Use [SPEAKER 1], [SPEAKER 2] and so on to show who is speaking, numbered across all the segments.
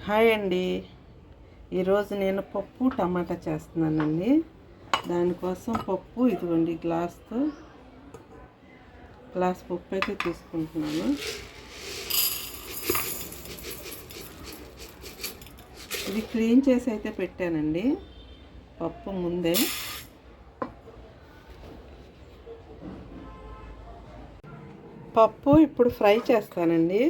[SPEAKER 1] Hi అండి. ఈరోజు నేను పప్పు టమాటా చేస్తున్నానండి. దానికోసం పప్పు ఇదిగోండి గ్లాస్ పప్పు అయితే తీసుకుంటున్నాను. ఇది క్లీన్ చేసి అయితే పెట్టానండి పప్పు ముందే. పప్పు ఇప్పుడు ఫ్రై చేస్తానండి.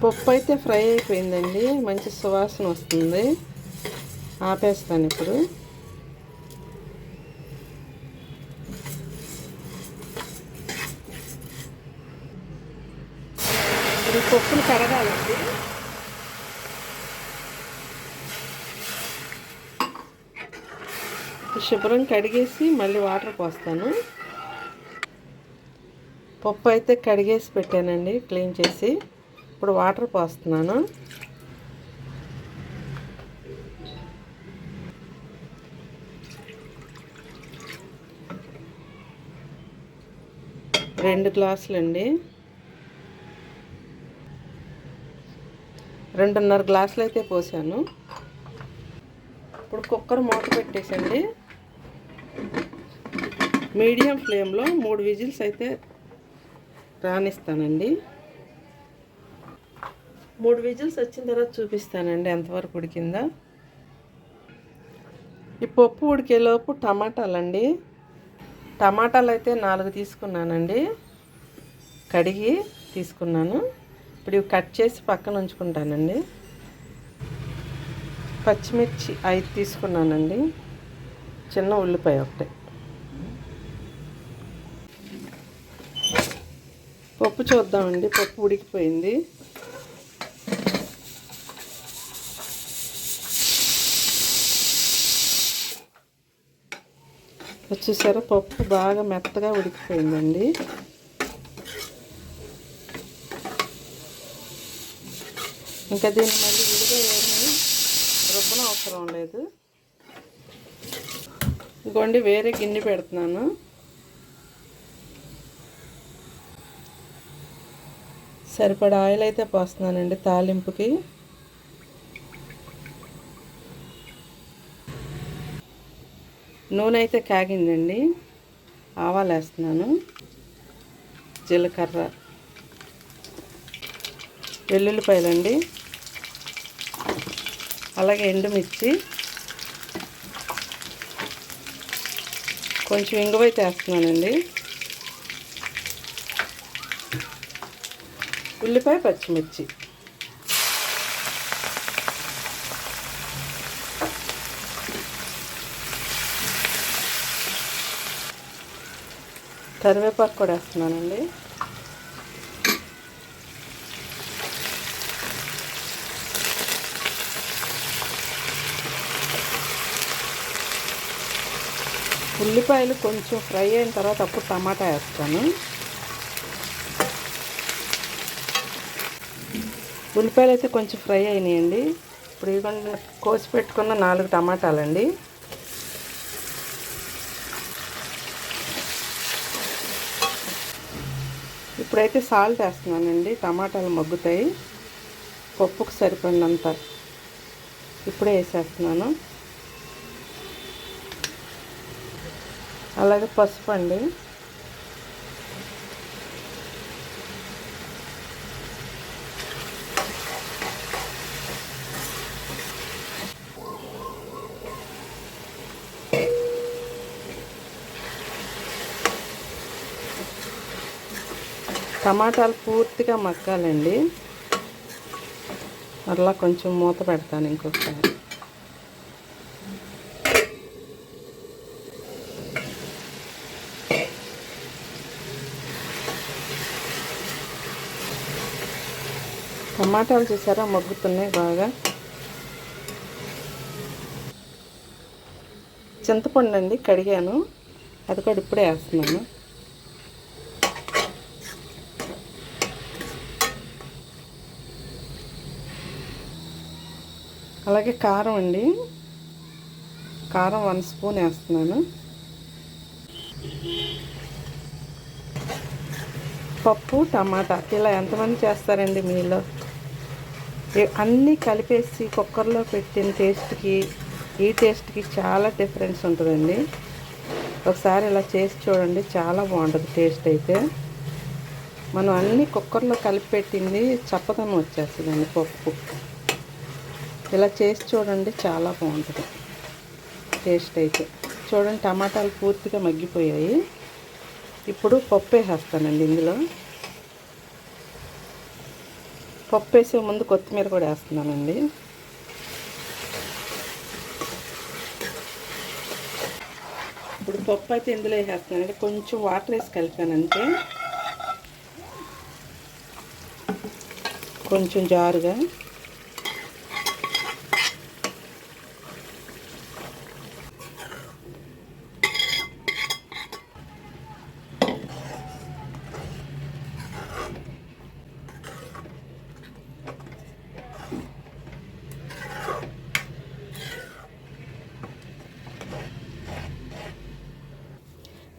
[SPEAKER 1] పప్పు అయితే ఫ్రై అయిపోయిందండి, మంచి సువాసన వస్తుంది. ఆపేస్తాను ఇప్పుడు. ఇప్పుడు పప్పును కడగాలండి. శుభ్రం కడిగేసి మళ్ళీ వాటర్ పోస్తాను. పప్పు అయితే కడిగేసి పెట్టానండి క్లీన్ చేసి. ఇప్పుడు వాటర్ పోస్తున్నాను. రెండు గ్లాసులండి, 2.5 గ్లాసులు అయితే పోసాను. ఇప్పుడు కుక్కర్ మూత పెట్టేసండి. మీడియం ఫ్లేమ్లో 3 విజిల్స్ అయితే రానిస్తానండి. 3 విజిల్స్ వచ్చిన తర్వాత చూపిస్తానండి ఎంతవరకు ఉడికిందా. ఈ పప్పు ఉడికేలోపు టమాటాలండి. టమాటాలు అయితే 4 తీసుకున్నానండి, కడిగి తీసుకున్నాను. ఇప్పుడు ఇవి కట్ చేసి పక్కన ఉంచుకుంటానండి. పచ్చిమిర్చి 5 తీసుకున్నానండి, చిన్న ఉల్లిపాయ ఒకటి. పప్పు చూద్దామండి. పప్పు ఉడికిపోయింది. చూసారా, పప్పు బాగా మెత్తగా ఉడికిపోయిందండి. ఇంకా దీన్ని మళ్ళీ విడిగా ఏమీ రుబ్బన అవసరం లేదు. ఇంకోండి వేరే గిన్నె పెడుతున్నాను. సరిపడా ఆయిల్ అయితే పోస్తున్నానండి తాలింపుకి. నూనె అయితే కాగిందండి. ఆవాలు వేస్తున్నాను, జీలకర్ర, వెల్లుల్లిపాయలండి, అలాగే ఎండుమిర్చి, కొంచెం ఇంగువ అయితే వేస్తున్నానండి, ఉల్లిపాయ, పచ్చిమిర్చి. కరివేపాకు కూడా వేస్తున్నానండి. ఉల్లిపాయలు కొంచెం ఫ్రై అయిన తర్వాత అప్పుడు టమాటా వేస్తాను. ఉల్లిపాయలు అయితే కొంచెం ఫ్రై అయినాయండి. ఇప్పుడు ఇవన్నీ కోసి పెట్టుకున్న 4 టమాటాలండి. ఇప్పుడైతే సాల్ట్ వేస్తున్నానండి, టమాటాలు మగ్గుతాయి. పప్పుకు సరిపడినంత ఇప్పుడే వేసేస్తున్నాను. అలాగే పసుపు అండి. టమాటాలు పూర్తిగా మగ్గాలండి. అలా కొంచెం మూత పెడతాను ఇంకొకసారి. టమాటాలు చూసారా మగ్గుతున్నాయి బాగా. చింతపండు అండి కడిగాను, అది కూడా ఇప్పుడే వేస్తున్నాను. అలాగే కారం అండి, కారం 1 స్పూన్ వేస్తున్నాను. పప్పు టమాటా ఇలా ఎంతమంది చేస్తారండి మీలో? అన్నీ కలిపేసి కుక్కర్లో పెట్టిన టేస్ట్కి ఈ టేస్ట్కి చాలా డిఫరెన్స్ ఉంటుందండి. ఒకసారి ఇలా చేసి చూడండి, చాలా బాగుంటుంది టేస్ట్ అయితే. మనం అన్నీ కుక్కర్లో కలిపి పెట్టింది చప్పదనం వచ్చేస్తుందండి పప్పు. ఇలా చేసి చూడండి, చాలా బాగుంటుంది టేస్ట్ అయితే. చూడండి, టమాటాలు పూర్తిగా మగ్గిపోయాయి. ఇప్పుడు పప్పు వేసేస్తానండి ఇందులో. పప్పు వేసే ముందు కొత్తిమీర కూడా వేస్తున్నానండి. ఇప్పుడు పప్పు అయితే ఇందులో వేసేస్తున్నానండి. కొంచెం వాటర్ వేసి కలిపానంటే కొంచెం జారుగా.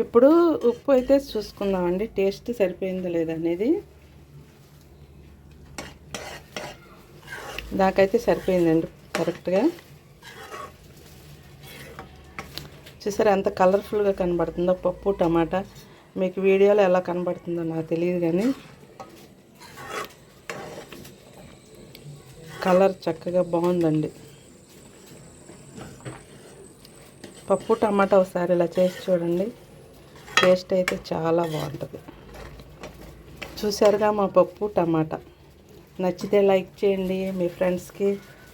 [SPEAKER 1] ఇప్పుడు ఉప్పు అయితే చూసుకుందామండి, టేస్ట్ సరిపోయిందో లేదనేది. నాకైతే సరిపోయిందండి కరెక్ట్గా. చూసారా ఎంత కలర్ఫుల్గా కనబడుతుందో పప్పు టమాటా. మీకు వీడియోలో ఎలా కనబడుతుందో నాకు తెలియదు, కానీ కలర్ చక్కగా బాగుందండి. పప్పు టమాటా ఒకసారి ఇలా చేసి చూడండి, టేస్ట్ అయితే చాలా బాగుంటుంది. చూసారుగా మా పప్పు టమాటా. నచ్చితే లైక్ చేయండి, మీ ఫ్రెండ్స్కి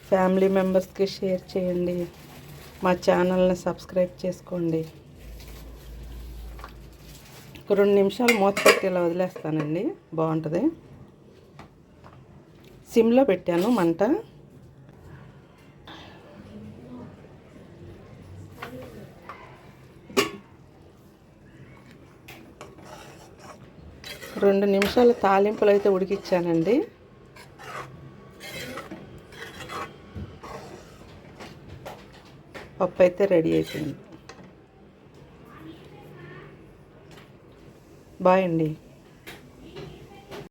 [SPEAKER 1] ఫ్యామిలీ మెంబర్స్కి షేర్ చేయండి. మా ఛానల్ని సబ్స్క్రైబ్ చేసుకోండి. ఒక 2 నిమిషాలు మూత పెట్టి ఇలా వదిలేస్తానండి, బాగుంటుంది. సిమ్లో పెట్టాను మంట. రెండు నిమిషాలు తాలింపులు అయితే ఉడికిచ్చానండి. పప్పు అయితే రెడీ అయిపోయింది. బాయ్ అండి.